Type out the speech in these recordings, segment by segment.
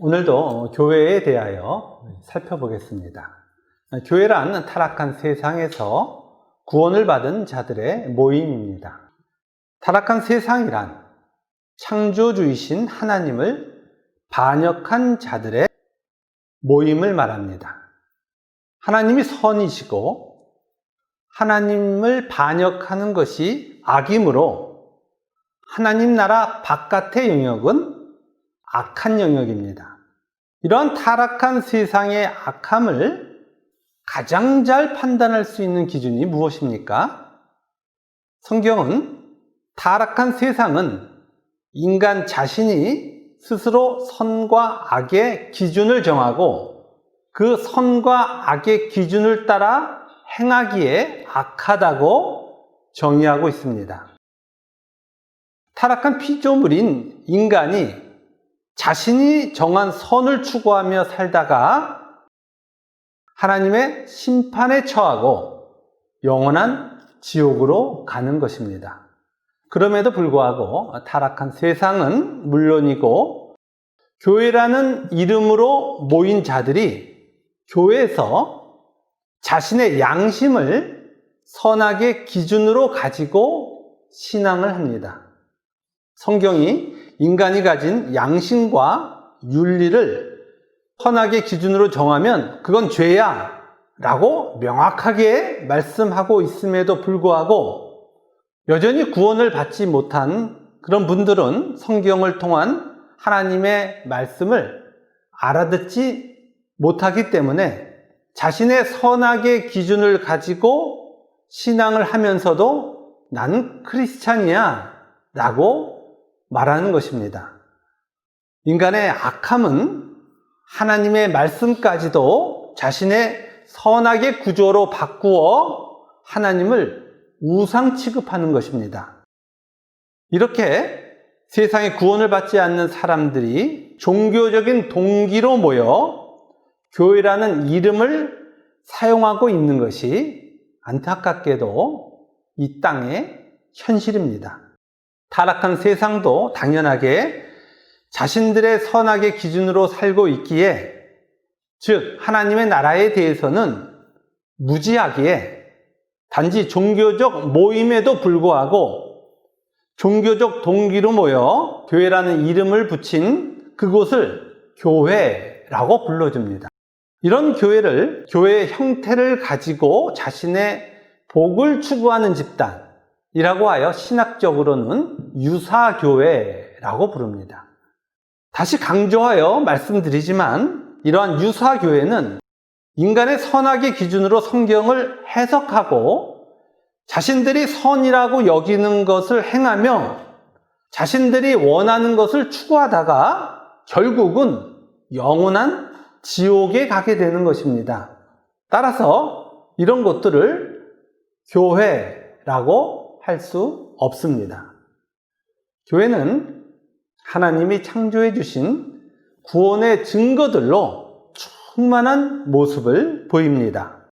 오늘도 교회에 대하여 살펴보겠습니다. 교회란 타락한 세상에서 구원을 받은 자들의 모임입니다. 타락한 세상이란 창조주이신 하나님을 반역한 자들의 모임을 말합니다. 하나님이 선이시고 하나님을 반역하는 것이 악이므로 하나님 나라 바깥의 영역은 악한 영역입니다. 이러한 타락한 세상의 악함을 가장 잘 판단할 수 있는 기준이 무엇입니까? 성경은 타락한 세상은 인간 자신이 스스로 선과 악의 기준을 정하고 그 선과 악의 기준을 따라 행하기에 악하다고 정의하고 있습니다. 타락한 피조물인 인간이 자신이 정한 선을 추구하며 살다가 하나님의 심판에 처하고 영원한 지옥으로 가는 것입니다. 그럼에도 불구하고 타락한 세상은 물론이고 교회라는 이름으로 모인 자들이 교회에서 자신의 양심을 선악의 기준으로 가지고 신앙을 합니다. 성경이 인간이 가진 양심과 윤리를 선악의 기준으로 정하면 그건 죄야 라고 명확하게 말씀하고 있음에도 불구하고 여전히 구원을 받지 못한 그런 분들은 성경을 통한 하나님의 말씀을 알아듣지 못하기 때문에 자신의 선악의 기준을 가지고 신앙을 하면서도 나는 크리스찬이야 라고 말하는 것입니다. 인간의 악함은 하나님의 말씀까지도 자신의 선악의 구조로 바꾸어 하나님을 우상 취급하는 것입니다. 이렇게 세상에 구원을 받지 않는 사람들이 종교적인 동기로 모여 교회라는 이름을 사용하고 있는 것이 안타깝게도 이 땅의 현실입니다. 타락한 세상도 당연하게 자신들의 선악의 기준으로 살고 있기에, 즉 하나님의 나라에 대해서는 무지하기에 단지 종교적 모임에도 불구하고 종교적 동기로 모여 교회라는 이름을 붙인 그곳을 교회라고 불러줍니다. 이런 교회를, 교회의 형태를 가지고 자신의 복을 추구하는 집단이라고 하여 신학적으로는 유사교회라고 부릅니다. 다시 강조하여 말씀드리지만 이러한 유사교회는 인간의 선악의 기준으로 성경을 해석하고 자신들이 선이라고 여기는 것을 행하며 자신들이 원하는 것을 추구하다가 결국은 영원한 지옥에 가게 되는 것입니다. 따라서 이런 것들을 교회라고 할 수 없습니다. 교회는 하나님이 창조해 주신 구원의 증거들로 충만한 모습을 보입니다.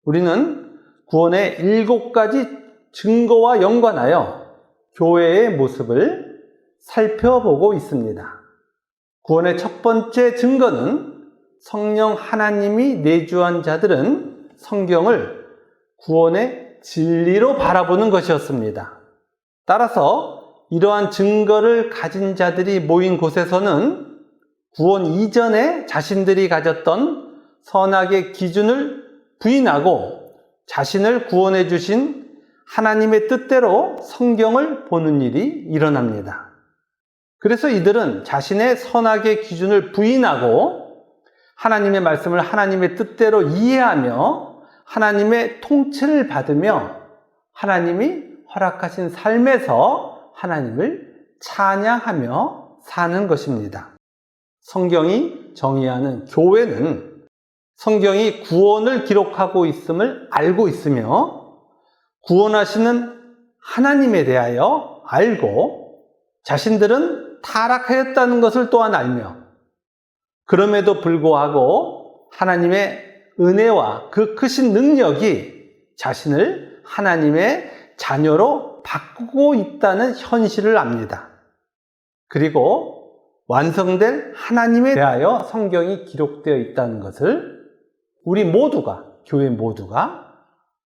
우리는 구원의 7가지 증거와 연관하여 교회의 모습을 살펴보고 있습니다. 구원의 첫 번째 증거는 성령 하나님이 내주한 자들은 성경을 구원의 진리로 바라보는 것이었습니다. 따라서 이러한 증거를 가진 자들이 모인 곳에서는 구원 이전에 자신들이 가졌던 선악의 기준을 부인하고 자신을 구원해 주신 하나님의 뜻대로 성경을 보는 일이 일어납니다. 그래서 이들은 자신의 선악의 기준을 부인하고 하나님의 말씀을 하나님의 뜻대로 이해하며 하나님의 통치를 받으며 하나님이 허락하신 삶에서 하나님을 찬양하며 사는 것입니다. 성경이 정의하는 교회는 성경이 구원을 기록하고 있음을 알고 있으며 구원하시는 하나님에 대하여 알고 자신들은 타락하였다는 것을 또한 알며 그럼에도 불구하고 하나님의 은혜와 그 크신 능력이 자신을 하나님의 자녀로 바꾸고 있다는 현실을 압니다. 그리고 완성될 하나님에 대하여 성경이 기록되어 있다는 것을 우리 모두가, 교회 모두가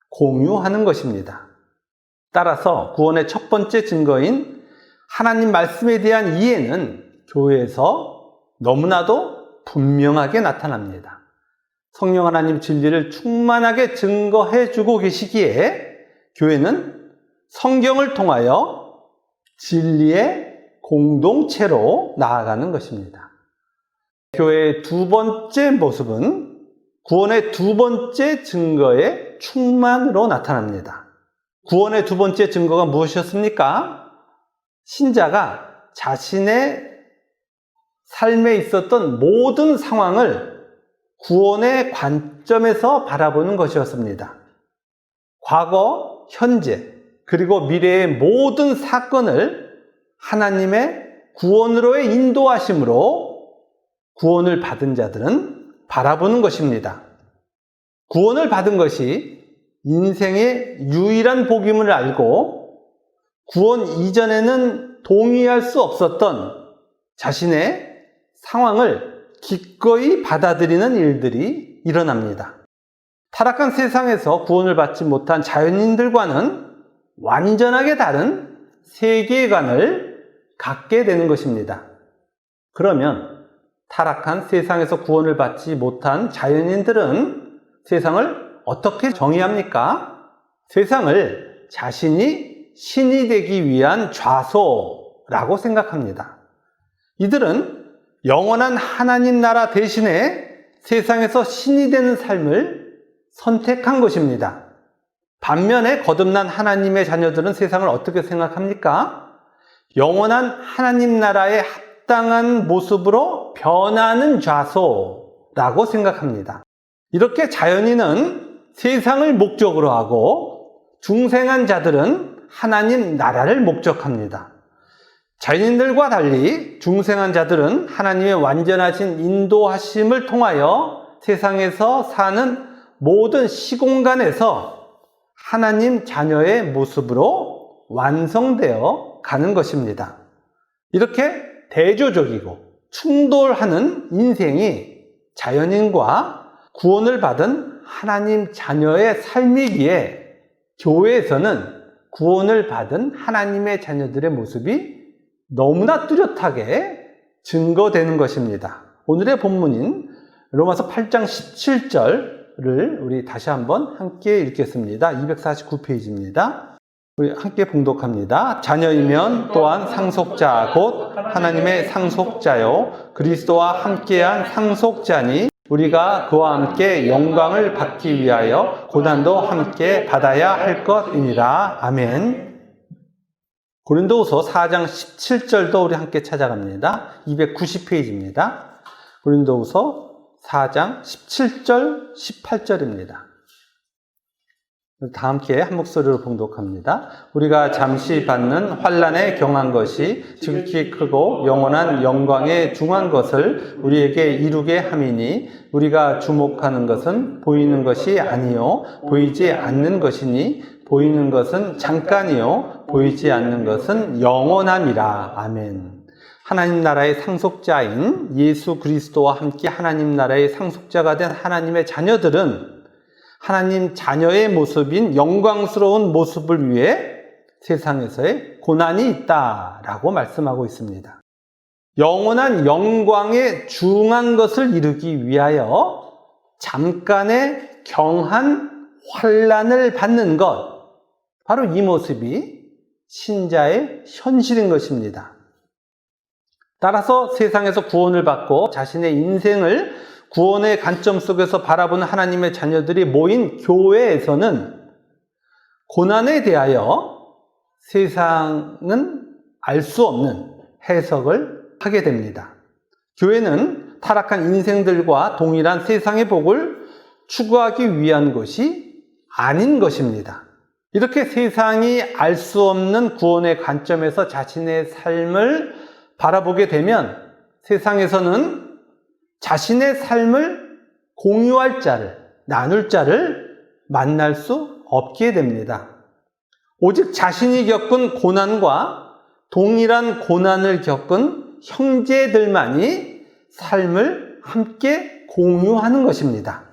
공유하는 것입니다. 따라서 구원의 첫 번째 증거인 하나님 말씀에 대한 이해는 교회에서 너무나도 분명하게 나타납니다. 성령 하나님 진리를 충만하게 증거해 주고 계시기에 교회는 성경을 통하여 진리의 공동체로 나아가는 것입니다. 교회의 두 번째 모습은 구원의 두 번째 증거의 충만으로 나타납니다. 구원의 두 번째 증거가 무엇이었습니까? 신자가 자신의 삶에 있었던 모든 상황을 구원의 관점에서 바라보는 것이었습니다. 과거, 현재, 그리고 미래의 모든 사건을 하나님의 구원으로의 인도하심으로 구원을 받은 자들은 바라보는 것입니다. 구원을 받은 것이 인생의 유일한 복임을 알고 구원 이전에는 동의할 수 없었던 자신의 상황을 기꺼이 받아들이는 일들이 일어납니다. 타락한 세상에서 구원을 받지 못한 자연인들과는 완전하게 다른 세계관을 갖게 되는 것입니다. 그러면 타락한 세상에서 구원을 받지 못한 자연인들은 세상을 어떻게 정의합니까? 세상을 자신이 신이 되기 위한 좌소라고 생각합니다. 이들은 영원한 하나님 나라 대신에 세상에서 신이 되는 삶을 선택한 것입니다. 반면에 거듭난 하나님의 자녀들은 세상을 어떻게 생각합니까? 영원한 하나님 나라에 합당한 모습으로 변하는 좌소라고 생각합니다. 이렇게 자연인은 세상을 목적으로 하고 중생한 자들은 하나님 나라를 목적합니다. 자연인들과 달리 중생한 자들은 하나님의 완전하신 인도하심을 통하여 세상에서 사는 모든 시공간에서 하나님 자녀의 모습으로 완성되어 가는 것입니다. 이렇게 대조적이고 충돌하는 인생이 자연인과 구원을 받은 하나님 자녀의 삶이기에 교회에서는 구원을 받은 하나님의 자녀들의 모습이 너무나 뚜렷하게 증거되는 것입니다. 오늘의 본문인 로마서 8장 17절을 우리 다시 한번 함께 읽겠습니다. 249페이지입니다. 우리 함께 봉독합니다. 자녀이면 또한 상속자 곧 하나님의 상속자요 그리스도와 함께한 상속자니 우리가 그와 함께 영광을 받기 위하여 고난도 함께 받아야 할 것이니라. 아멘. 고린도후서 4장 17절도 우리 함께 찾아갑니다. 290페이지입니다. 고린도후서 4장 17절, 18절입니다. 다 함께 한 목소리로 봉독합니다. 우리가 잠시 받는 환난에 경한 것이 지극히 크고 영원한 영광에 중한 것을 우리에게 이루게 함이니 우리가 주목하는 것은 보이는 것이 아니요 보이지 않는 것이니 보이는 것은 잠깐이요 보이지 않는 것은 영원함이라. 아멘. 하나님 나라의 상속자인 예수 그리스도와 함께 하나님 나라의 상속자가 된 하나님의 자녀들은 하나님 자녀의 모습인 영광스러운 모습을 위해 세상에서의 고난이 있다라고 말씀하고 있습니다. 영원한 영광에 중한 것을 이루기 위하여 잠깐의 경한 환난을 받는 것, 바로 이 모습이 신자의 현실인 것입니다. 따라서 세상에서 구원을 받고 자신의 인생을 구원의 관점 속에서 바라보는 하나님의 자녀들이 모인 교회에서는 고난에 대하여 세상은 알 수 없는 해석을 하게 됩니다. 교회는 타락한 인생들과 동일한 세상의 복을 추구하기 위한 것이 아닌 것입니다. 이렇게 세상이 알 수 없는 구원의 관점에서 자신의 삶을 바라보게 되면 세상에서는 자신의 삶을 공유할 자를, 나눌 자를 만날 수 없게 됩니다. 오직 자신이 겪은 고난과 동일한 고난을 겪은 형제들만이 삶을 함께 공유하는 것입니다.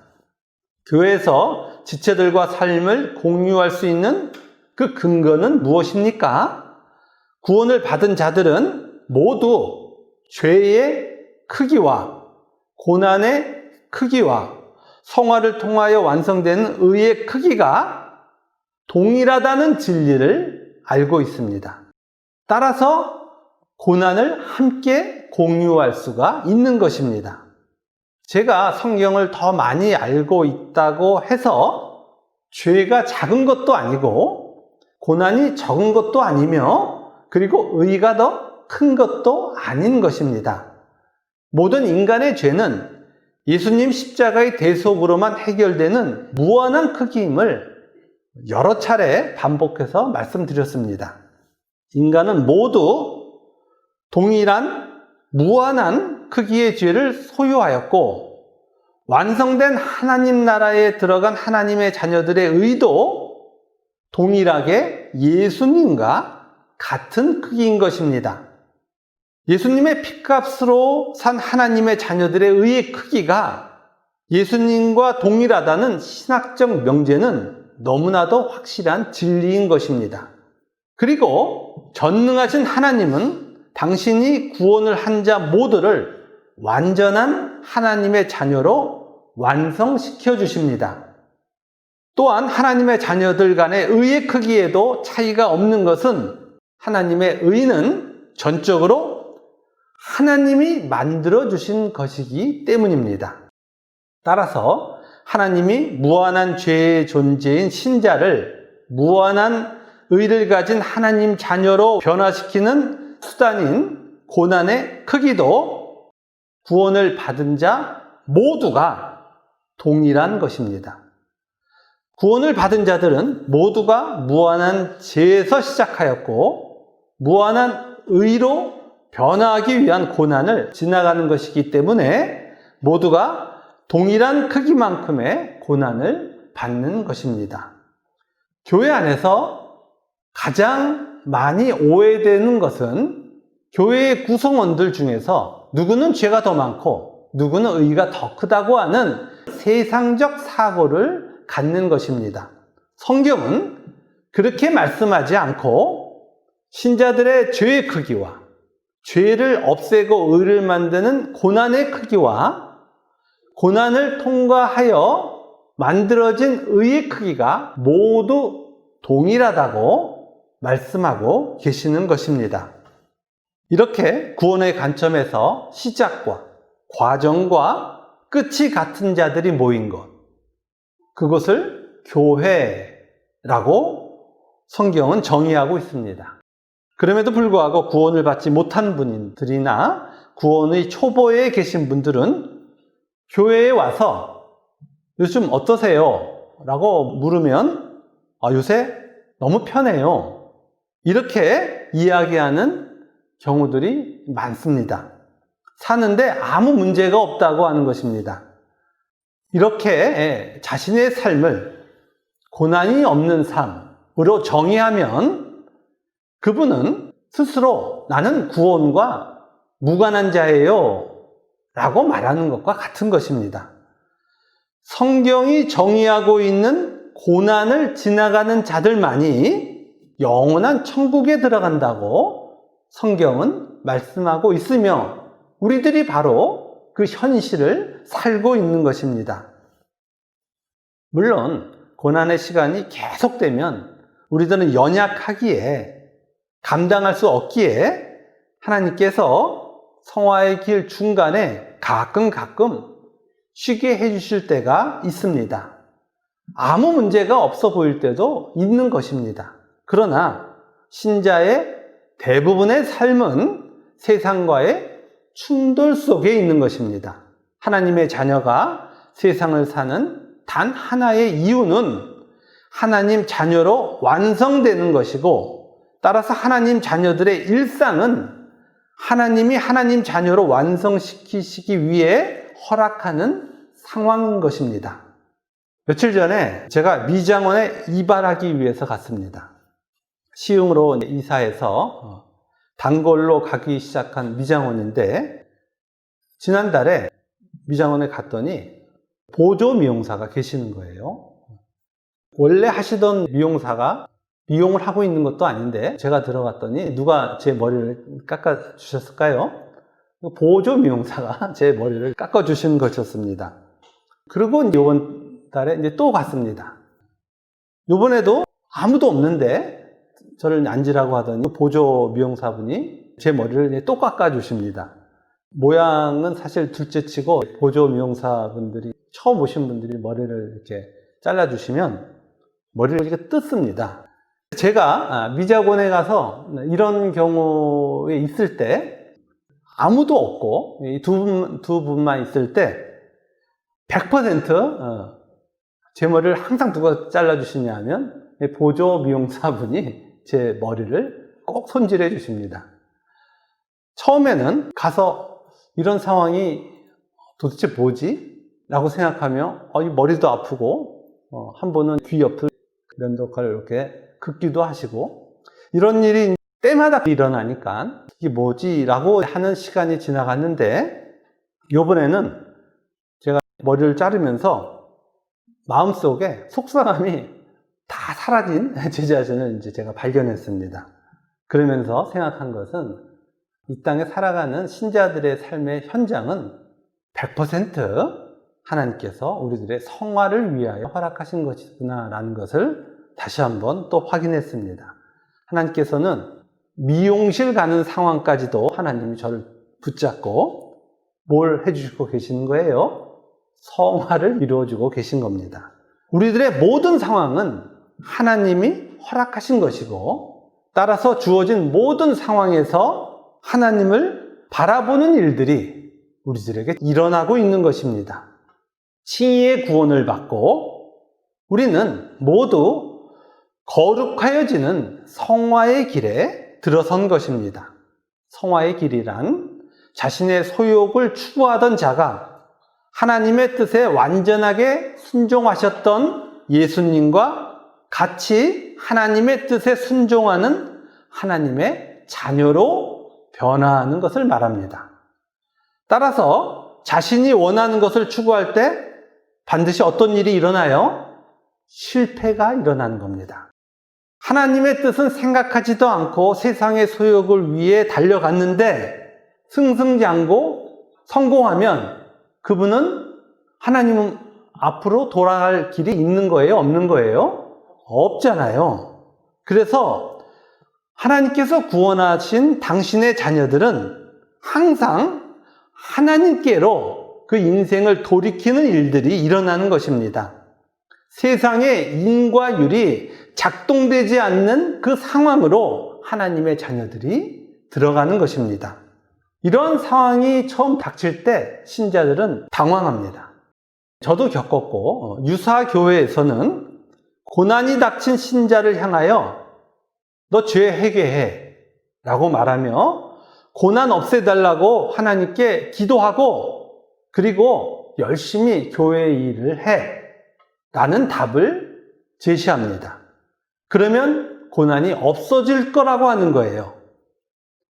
교회에서 지체들과 삶을 공유할 수 있는 그 근거는 무엇입니까? 구원을 받은 자들은 모두 죄의 크기와 고난의 크기와 성화를 통하여 완성되는 의의 크기가 동일하다는 진리를 알고 있습니다. 따라서 고난을 함께 공유할 수가 있는 것입니다. 제가 성경을 더 많이 알고 있다고 해서 죄가 작은 것도 아니고 고난이 적은 것도 아니며 그리고 의가 더 큰 것도 아닌 것입니다. 모든 인간의 죄는 예수님 십자가의 대속으로만 해결되는 무한한 크기임을 여러 차례 반복해서 말씀드렸습니다. 인간은 모두 동일한 무한한 크기의 죄를 소유하였고 완성된 하나님 나라에 들어간 하나님의 자녀들의 의도 동일하게 예수님과 같은 크기인 것입니다. 예수님의 핏값으로 산 하나님의 자녀들의 의의 크기가 예수님과 동일하다는 신학적 명제는 너무나도 확실한 진리인 것입니다. 그리고 전능하신 하나님은 당신이 구원을 한 자 모두를 완전한 하나님의 자녀로 완성시켜 주십니다. 또한 하나님의 자녀들 간의 의의 크기에도 차이가 없는 것은 하나님의 의는 전적으로 하나님이 만들어 주신 것이기 때문입니다. 따라서 하나님이 무한한 죄의 존재인 신자를 무한한 의를 가진 하나님 자녀로 변화시키는 수단인 고난의 크기도 구원을 받은 자 모두가 동일한 것입니다. 구원을 받은 자들은 모두가 무한한 죄에서 시작하였고 무한한 의로 변화하기 위한 고난을 지나가는 것이기 때문에 모두가 동일한 크기만큼의 고난을 받는 것입니다. 교회 안에서 가장 많이 오해되는 것은 교회의 구성원들 중에서 누구는 죄가 더 많고 누구는 의가 더 크다고 하는 세상적 사고를 갖는 것입니다. 성경은 그렇게 말씀하지 않고 신자들의 죄의 크기와 죄를 없애고 의를 만드는 고난의 크기와 고난을 통과하여 만들어진 의의 크기가 모두 동일하다고 말씀하고 계시는 것입니다. 이렇게 구원의 관점에서 시작과 과정과 끝이 같은 자들이 모인 것, 그것을 교회라고 성경은 정의하고 있습니다. 그럼에도 불구하고 구원을 받지 못한 분들이나 구원의 초보에 계신 분들은 교회에 와서 요즘 어떠세요? 라고 물으면 요새 너무 편해요. 이렇게 이야기하는 경우들이 많습니다. 사는데 아무 문제가 없다고 하는 것입니다. 이렇게 자신의 삶을 고난이 없는 삶으로 정의하면 그분은 스스로 나는 구원과 무관한 자예요 라고 말하는 것과 같은 것입니다. 성경이 정의하고 있는 고난을 지나가는 자들만이 영원한 천국에 들어간다고 성경은 말씀하고 있으며 우리들이 바로 그 현실을 살고 있는 것입니다. 물론 고난의 시간이 계속되면 우리들은 연약하기에 감당할 수 없기에 하나님께서 성화의 길 중간에 가끔 쉬게 해주실 때가 있습니다. 아무 문제가 없어 보일 때도 있는 것입니다. 그러나 신자의 대부분의 삶은 세상과의 충돌 속에 있는 것입니다. 하나님의 자녀가 세상을 사는 단 하나의 이유는 하나님 자녀로 완성되는 것이고 따라서 하나님 자녀들의 일상은 하나님이 하나님 자녀로 완성시키시기 위해 허락하는 상황인 것입니다. 며칠 전에 제가 미장원에 이발하기 위해서 갔습니다. 시흥으로 이사해서 단골로 가기 시작한 미장원인데, 지난달에 미장원에 갔더니 보조 미용사가 계시는 거예요. 원래 하시던 미용사가 미용을 하고 있는 것도 아닌데, 제가 들어갔더니 누가 제 머리를 깎아 주셨을까요? 보조 미용사가 제 머리를 깎아 주신 것이었습니다. 그리고 이번 달에 이제 또 갔습니다. 이번에도 아무도 없는데 저를 앉으라고 하더니 보조 미용사분이 제 머리를 또 깎아 주십니다. 모양은 사실 둘째 치고, 보조 미용사분들이 처음 오신 분들이 머리를 이렇게 잘라 주시면 머리를 이렇게 뜯습니다. 제가 미장원에 가서 이런 경우에 있을 때, 아무도 없고 두 분만 있을 때 100% 제 머리를 항상 누가 잘라주시냐 하면 보조 미용사분이 제 머리를 꼭 손질해 주십니다. 처음에는 가서 이런 상황이 도대체 뭐지? 라고 생각하며 이 머리도 아프고, 한 분은 귀 옆을 면도칼을 이렇게 긋기도 하시고, 이런 일이 때마다 일어나니까 이게 뭐지? 라고 하는 시간이 지나갔는데, 이번에는 제가 머리를 자르면서 마음속에 속상함이 다 사라진 제 자신을 이제 제가 발견했습니다. 그러면서 생각한 것은, 이 땅에 살아가는 신자들의 삶의 현장은 100% 하나님께서 우리들의 성화를 위하여 허락하신 것이구나 라는 것을 다시 한번 또 확인했습니다. 하나님께서는 미용실 가는 상황까지도 하나님이 저를 붙잡고 뭘 해주시고 계시는 거예요? 성화를 이루어주고 계신 겁니다. 우리들의 모든 상황은 하나님이 허락하신 것이고, 따라서 주어진 모든 상황에서 하나님을 바라보는 일들이 우리들에게 일어나고 있는 것입니다. 칭의의 구원을 받고 우리는 모두 거룩하여지는 성화의 길에 들어선 것입니다. 성화의 길이란 자신의 소욕을 추구하던 자가 하나님의 뜻에 완전하게 순종하셨던 예수님과 같이 하나님의 뜻에 순종하는 하나님의 자녀로 변화하는 것을 말합니다. 따라서 자신이 원하는 것을 추구할 때 반드시 어떤 일이 일어나요? 실패가 일어나는 겁니다. 하나님의 뜻은 생각하지도 않고 세상의 소욕을 위해 달려갔는데 승승장구 성공하면 그분은 하나님은 앞으로 돌아갈 길이 있는 거예요? 없는 거예요? 없잖아요. 그래서 하나님께서 구원하신 당신의 자녀들은 항상 하나님께로 그 인생을 돌이키는 일들이 일어나는 것입니다. 세상의 인과 율이 작동되지 않는 그 상황으로 하나님의 자녀들이 들어가는 것입니다. 이런 상황이 처음 닥칠 때 신자들은 당황합니다. 저도 겪었고, 유사교회에서는 고난이 닥친 신자를 향하여 너 죄 회개해 라고 말하며 고난 없애달라고 하나님께 기도하고, 그리고 열심히 교회 일을 해 라는 답을 제시합니다. 그러면 고난이 없어질 거라고 하는 거예요.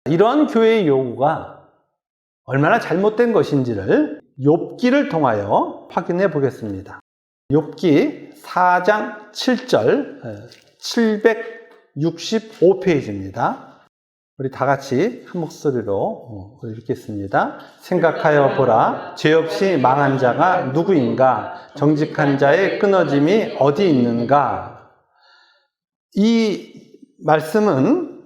이러한 교회의 요구가 얼마나 잘못된 것인지를 욥기를 통하여 확인해 보겠습니다. 욥기 4장 7절 765페이지입니다. 우리 다 같이 한 목소리로 읽겠습니다. 생각하여 보라, 죄 없이 망한 자가 누구인가? 정직한 자의 끊어짐이 어디 있는가? 이 말씀은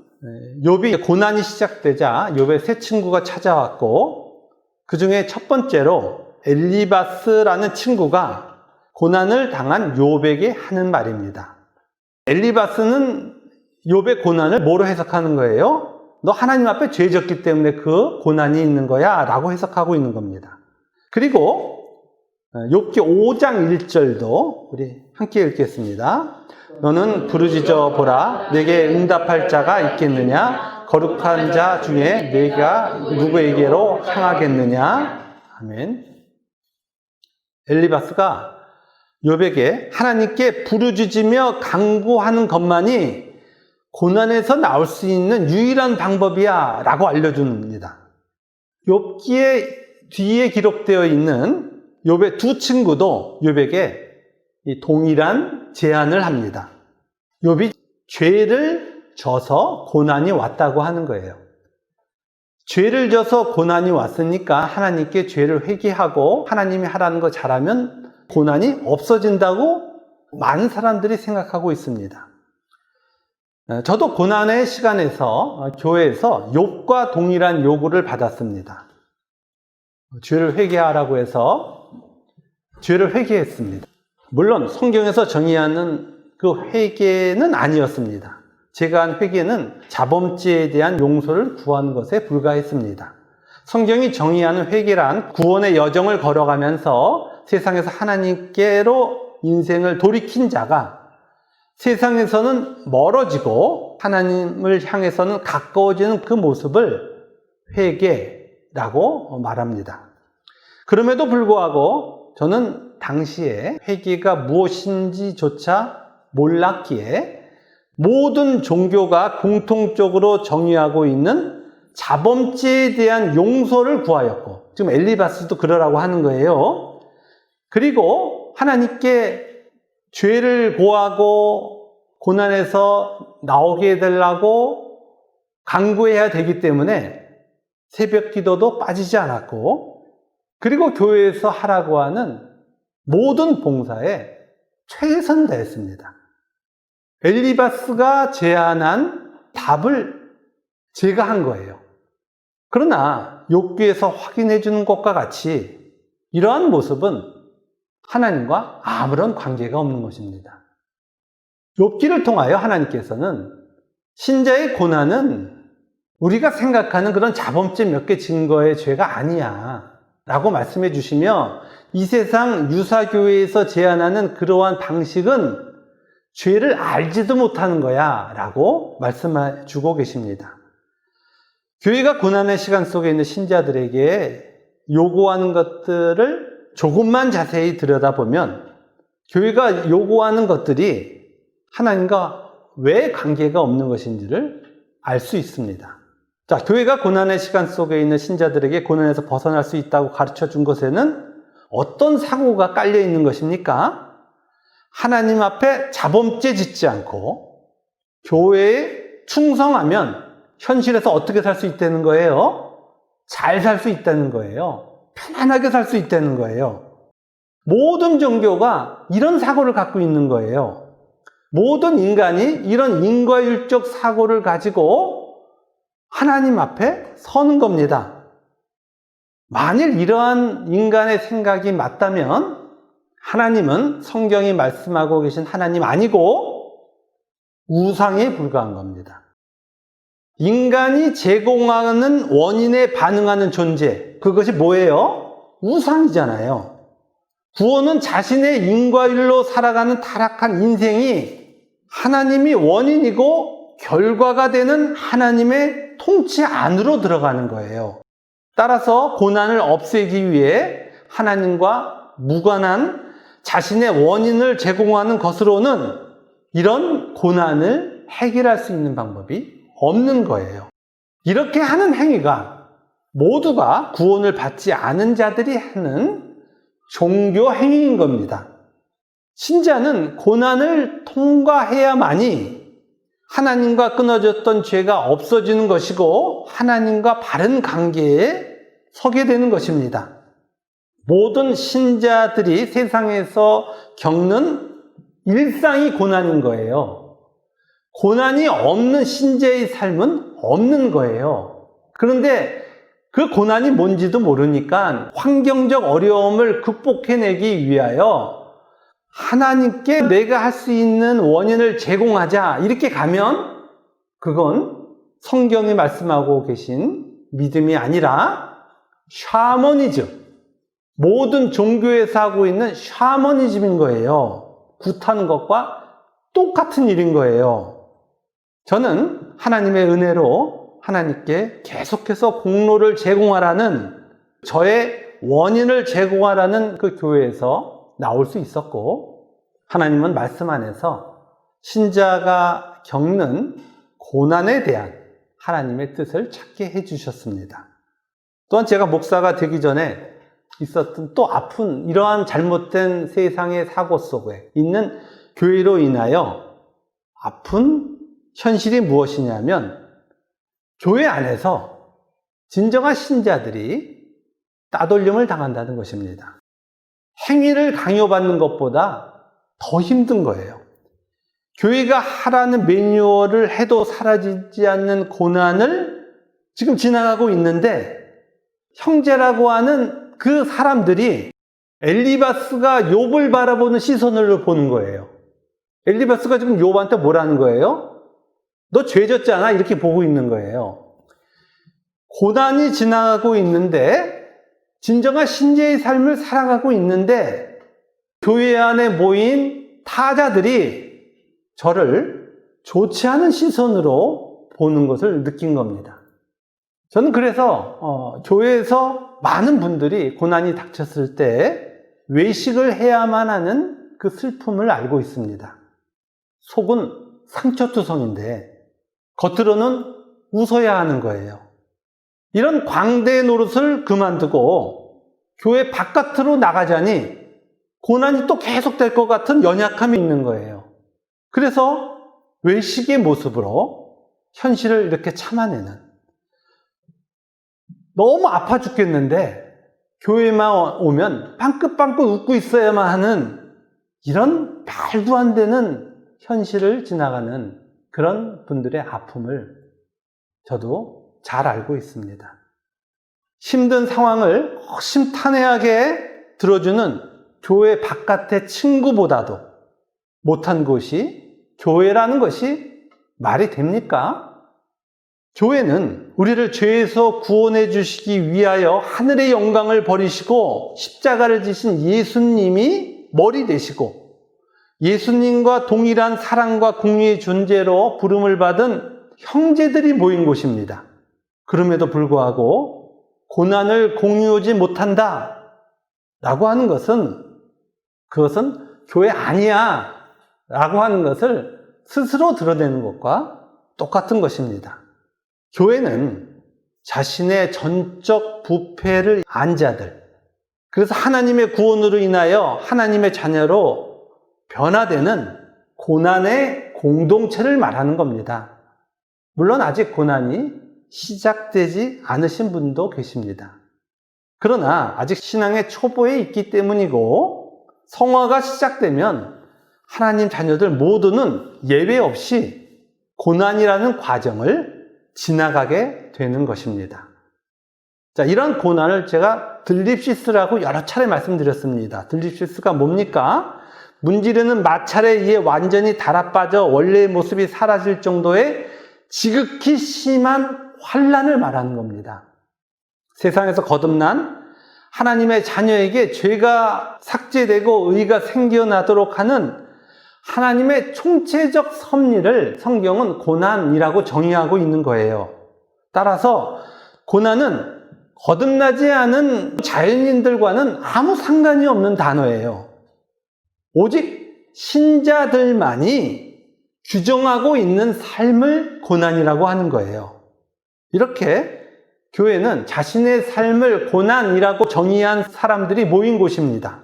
욥이 고난이 시작되자 욥의 세 친구가 찾아왔고, 그 중에 첫 번째로 엘리바스라는 친구가 고난을 당한 욥에게 하는 말입니다. 엘리바스는 욥의 고난을 뭐로 해석하는 거예요? 너 하나님 앞에 죄 졌기 때문에 그 고난이 있는 거야 라고 해석하고 있는 겁니다. 그리고 욥기 5장 1절도 우리 함께 읽겠습니다. 너는 부르짖어 보라, 내게 응답할 자가 있겠느냐? 거룩한 자 중에 내가 누구에게로 향하겠느냐? 아멘. 엘리바스가 욥에게 하나님께 부르짖으며 간구하는 것만이 고난에서 나올 수 있는 유일한 방법이야 라고 알려줍니다. 욥기의 뒤에 기록되어 있는 욥의 두 친구도 욥에게 이 동일한 제안을 합니다. 욥이 죄를 져서 고난이 왔다고 하는 거예요. 죄를 져서 고난이 왔으니까 하나님께 죄를 회개하고 하나님이 하라는 거 잘하면 고난이 없어진다고 많은 사람들이 생각하고 있습니다. 저도 고난의 시간에서 교회에서 욥과 동일한 요구를 받았습니다. 죄를 회개하라고 해서 죄를 회개했습니다. 물론 성경에서 정의하는 그 회개는 아니었습니다. 제가 한 회개는 자범죄에 대한 용서를 구하는 것에 불과했습니다. 성경이 정의하는 회개란 구원의 여정을 걸어가면서 세상에서 하나님께로 인생을 돌이킨 자가 세상에서는 멀어지고 하나님을 향해서는 가까워지는 그 모습을 회개라고 말합니다. 그럼에도 불구하고 저는 당시에 회개가 무엇인지조차 몰랐기에 모든 종교가 공통적으로 정의하고 있는 자범죄에 대한 용서를 구하였고, 지금 엘리바스도 그러라고 하는 거예요. 그리고 하나님께 죄를 고하고 고난에서 나오게 해달라고 간구해야 되기 때문에 새벽 기도도 빠지지 않았고, 그리고 교회에서 하라고 하는 모든 봉사에 최선을 다했습니다. 엘리바스가 제안한 답을 제가 한 거예요. 그러나 욥기에서 확인해 주는 것과 같이 이러한 모습은 하나님과 아무런 관계가 없는 것입니다. 욥기를 통하여 하나님께서는 신자의 고난은 우리가 생각하는 그런 자범죄 몇 개 증거의 죄가 아니야 라고 말씀해 주시며, 이 세상 유사교회에서 제안하는 그러한 방식은 죄를 알지도 못하는 거야 라고 말씀해 주고 계십니다. 교회가 고난의 시간 속에 있는 신자들에게 요구하는 것들을 조금만 자세히 들여다보면 교회가 요구하는 것들이 하나님과 왜 관계가 없는 것인지를 알 수 있습니다. 자, 교회가 고난의 시간 속에 있는 신자들에게 고난에서 벗어날 수 있다고 가르쳐 준 것에는 어떤 사고가 깔려 있는 것입니까? 하나님 앞에 자범죄 짓지 않고 교회에 충성하면 현실에서 어떻게 살 수 있다는 거예요? 잘 살 수 있다는 거예요. 편안하게 살 수 있다는 거예요. 모든 종교가 이런 사고를 갖고 있는 거예요. 모든 인간이 이런 인과율적 사고를 가지고 하나님 앞에 서는 겁니다. 만일 이러한 인간의 생각이 맞다면 하나님은 성경이 말씀하고 계신 하나님 아니고 우상에 불과한 겁니다. 인간이 제공하는 원인에 반응하는 존재, 그것이 뭐예요? 우상이잖아요. 구원은 자신의 인과율로 살아가는 타락한 인생이 하나님이 원인이고 결과가 되는 하나님의 통치 안으로 들어가는 거예요. 따라서 고난을 없애기 위해 하나님과 무관한 자신의 원인을 제공하는 것으로는 이런 고난을 해결할 수 있는 방법이 없는 거예요. 이렇게 하는 행위가 모두가 구원을 받지 않은 자들이 하는 종교 행위인 겁니다. 신자는 고난을 통과해야만이 하나님과 끊어졌던 죄가 없어지는 것이고 하나님과 바른 관계에 서게 되는 것입니다. 모든 신자들이 세상에서 겪는 일상이 고난인 거예요. 고난이 없는 신자의 삶은 없는 거예요. 그런데 그 고난이 뭔지도 모르니까 환경적 어려움을 극복해내기 위하여 하나님께 내가 할 수 있는 원인을 제공하자 이렇게 가면 그건 성경이 말씀하고 계신 믿음이 아니라 샤머니즘, 모든 종교에서 하고 있는 샤머니즘인 거예요. 굿하는 것과 똑같은 일인 거예요. 저는 하나님의 은혜로 하나님께 계속해서 공로를 제공하라는, 저의 원인을 제공하라는 그 교회에서 나올 수 있었고, 하나님은 말씀 안에서 신자가 겪는 고난에 대한 하나님의 뜻을 찾게 해주셨습니다. 또한 제가 목사가 되기 전에 있었던 또 아픈 이러한 잘못된 세상의 사고 속에 있는 교회로 인하여 아픈 현실이 무엇이냐면 교회 안에서 진정한 신자들이 따돌림을 당한다는 것입니다. 행위를 강요받는 것보다 더 힘든 거예요. 교회가 하라는 매뉴얼을 해도 사라지지 않는 고난을 지금 지나가고 있는데 형제라고 하는 그 사람들이 엘리바스가 욥을 바라보는 시선으로 보는 거예요. 엘리바스가 지금 욥한테 뭐라는 거예요? 너 죄 졌잖아, 이렇게 보고 있는 거예요. 고난이 지나가고 있는데 진정한 신자의 삶을 살아가고 있는데 교회 안에 모인 타자들이 저를 좋지 않은 시선으로 보는 것을 느낀 겁니다. 저는 그래서 교회에서 많은 분들이 고난이 닥쳤을 때 외식을 해야만 하는 그 슬픔을 알고 있습니다. 속은 상처투성인데 겉으로는 웃어야 하는 거예요. 이런 광대 노릇을 그만두고 교회 바깥으로 나가자니 고난이 또 계속될 것 같은 연약함이 있는 거예요. 그래서 외식의 모습으로 현실을 이렇게 참아내는, 너무 아파 죽겠는데 교회만 오면 빵긋빵긋 웃고 있어야만 하는 이런 말도 안 되는 현실을 지나가는 그런 분들의 아픔을 저도 잘 알고 있습니다. 힘든 상황을 허심탄회하게 들어주는 교회 바깥의 친구보다도 못한 곳이 교회라는 것이 말이 됩니까? 교회는 우리를 죄에서 구원해 주시기 위하여 하늘의 영광을 버리시고 십자가를 지신 예수님이 머리 되시고 예수님과 동일한 사랑과 공의의 존재로 부름을 받은 형제들이 모인 곳입니다. 그럼에도 불구하고 고난을 공유하지 못한다 라고 하는 것은 그것은 교회 아니야 라고 하는 것을 스스로 드러내는 것과 똑같은 것입니다. 교회는 자신의 전적 부패를 안 자들, 그래서 하나님의 구원으로 인하여 하나님의 자녀로 변화되는 고난의 공동체를 말하는 겁니다. 물론 아직 고난이 시작되지 않으신 분도 계십니다. 그러나 아직 신앙의 초보에 있기 때문이고 성화가 시작되면 하나님 자녀들 모두는 예외 없이 고난이라는 과정을 지나가게 되는 것입니다. 자, 이런 고난을 제가 들립시스라고 여러 차례 말씀드렸습니다. 들립시스가 뭡니까? 문지르는 마찰에 의해 완전히 달아빠져 원래의 모습이 사라질 정도의 지극히 심한 환난을 말하는 겁니다. 세상에서 거듭난 하나님의 자녀에게 죄가 삭제되고 의가 생겨나도록 하는 하나님의 총체적 섭리를 성경은 고난이라고 정의하고 있는 거예요. 따라서 고난은 거듭나지 않은 자연인들과는 아무 상관이 없는 단어예요. 오직 신자들만이 규정하고 있는 삶을 고난이라고 하는 거예요. 이렇게 교회는 자신의 삶을 고난이라고 정의한 사람들이 모인 곳입니다.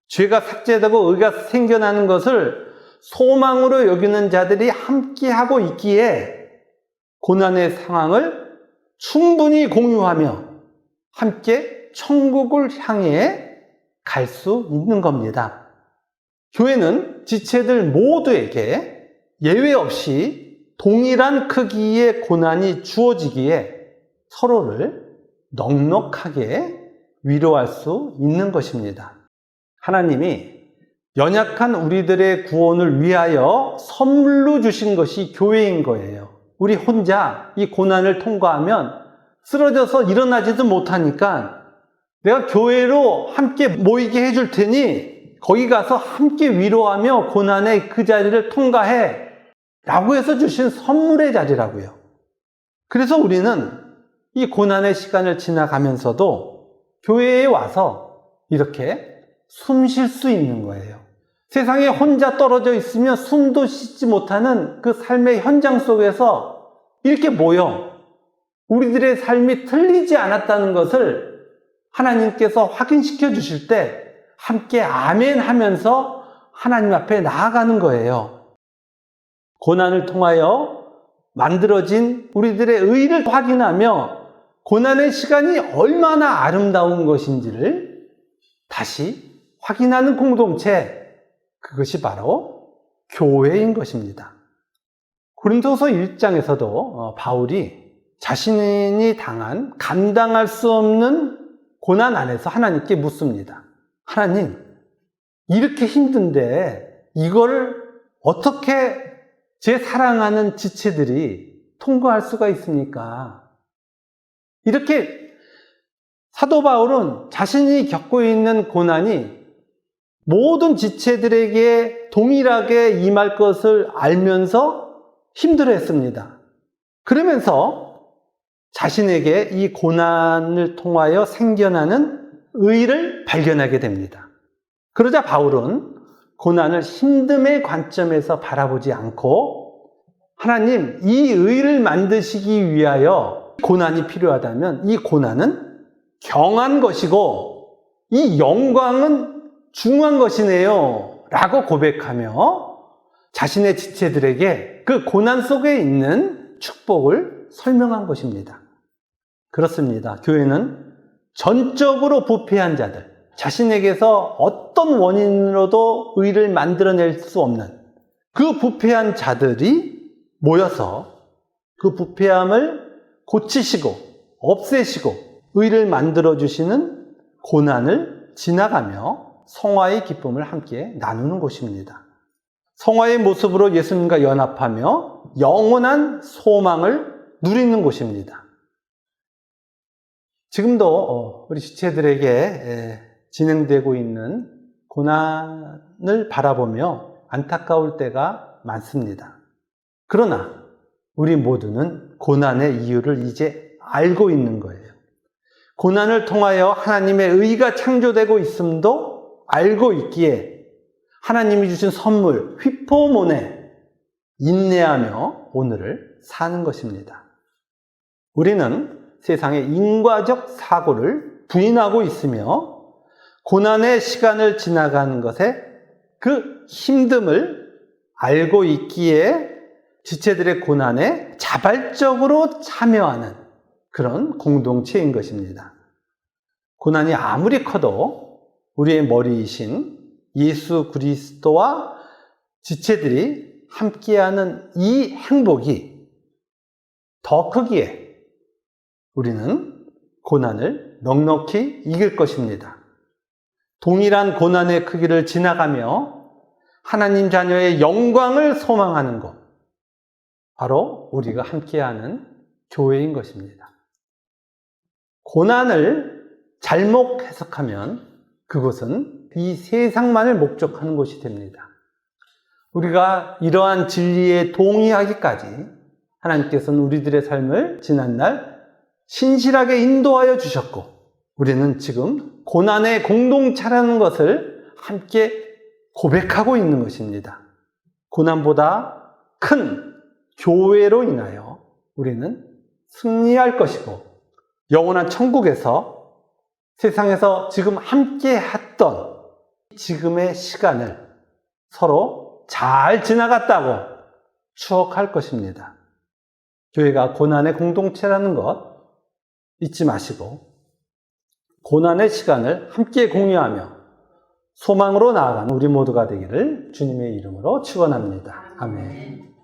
죄가 삭제되고 의가 생겨나는 것을 소망으로 여기는 자들이 함께하고 있기에 고난의 상황을 충분히 공유하며 함께 천국을 향해 갈 수 있는 겁니다. 교회는 지체들 모두에게 예외 없이 동일한 크기의 고난이 주어지기에 서로를 넉넉하게 위로할 수 있는 것입니다. 하나님이 연약한 우리들의 구원을 위하여 선물로 주신 것이 교회인 거예요. 우리 혼자 이 고난을 통과하면 쓰러져서 일어나지도 못하니까 내가 교회로 함께 모이게 해줄 테니 거기 가서 함께 위로하며 고난의 그 자리를 통과해 라고 해서 주신 선물의 자리라고요. 그래서 우리는 이 고난의 시간을 지나가면서도 교회에 와서 이렇게 숨 쉴 수 있는 거예요. 세상에 혼자 떨어져 있으면 숨도 쉬지 못하는 그 삶의 현장 속에서 이렇게 모여 우리들의 삶이 틀리지 않았다는 것을 하나님께서 확인시켜 주실 때 함께 아멘 하면서 하나님 앞에 나아가는 거예요. 고난을 통하여 만들어진 우리들의 의를 확인하며 고난의 시간이 얼마나 아름다운 것인지를 다시 확인하는 공동체, 그것이 바로 교회인 것입니다. 고린도서 1장에서도 바울이 자신이 당한 감당할 수 없는 고난 안에서 하나님께 묻습니다. 하나님, 이렇게 힘든데 이걸 어떻게 제 사랑하는 지체들이 통과할 수가 있습니까? 이렇게 사도 바울은 자신이 겪고 있는 고난이 모든 지체들에게 동일하게 임할 것을 알면서 힘들어했습니다. 그러면서 자신에게 이 고난을 통하여 생겨나는 의를 발견하게 됩니다. 그러자 바울은 고난을 힘듦의 관점에서 바라보지 않고 하나님, 이 의를 만드시기 위하여 고난이 필요하다면 이 고난은 경한 것이고 이 영광은 중한 것이네요 라고 고백하며 자신의 지체들에게 그 고난 속에 있는 축복을 설명한 것입니다. 그렇습니다. 교회는 전적으로 부패한 자들, 자신에게서 어떤 원인으로도 의를 만들어낼 수 없는 그 부패한 자들이 모여서 그 부패함을 고치시고 없애시고 의를 만들어주시는 고난을 지나가며 성화의 기쁨을 함께 나누는 곳입니다. 성화의 모습으로 예수님과 연합하며 영원한 소망을 누리는 곳입니다. 지금도 우리 지체들에게 진행되고 있는 고난을 바라보며 안타까울 때가 많습니다. 그러나 우리 모두는 고난의 이유를 이제 알고 있는 거예요. 고난을 통하여 하나님의 의가 창조되고 있음도 알고 있기에 하나님이 주신 선물 휘포모네 인내하며 오늘을 사는 것입니다. 우리는 세상의 인과적 사고를 부인하고 있으며 고난의 시간을 지나가는 것에 그 힘듦을 알고 있기에 지체들의 고난에 자발적으로 참여하는 그런 공동체인 것입니다. 고난이 아무리 커도 우리의 머리이신 예수 그리스도와 지체들이 함께하는 이 행복이 더 크기에 우리는 고난을 넉넉히 이길 것입니다. 동일한 고난의 크기를 지나가며 하나님 자녀의 영광을 소망하는 것, 바로 우리가 함께하는 교회인 것입니다. 고난을 잘못 해석하면 그것은 이 세상만을 목적하는 것이 됩니다. 우리가 이러한 진리에 동의하기까지 하나님께서는 우리들의 삶을 지난날 신실하게 인도하여 주셨고 우리는 지금 고난의 공동체라는 것을 함께 고백하고 있는 것입니다. 고난보다 큰 교회로 인하여 우리는 승리할 것이고 영원한 천국에서 세상에서 지금 함께 했던 지금의 시간을 서로 잘 지나갔다고 추억할 것입니다. 교회가 고난의 공동체라는 것 잊지 마시고 고난의 시간을 함께 공유하며 소망으로 나아가는 우리 모두가 되기를 주님의 이름으로 축원합니다. 아멘.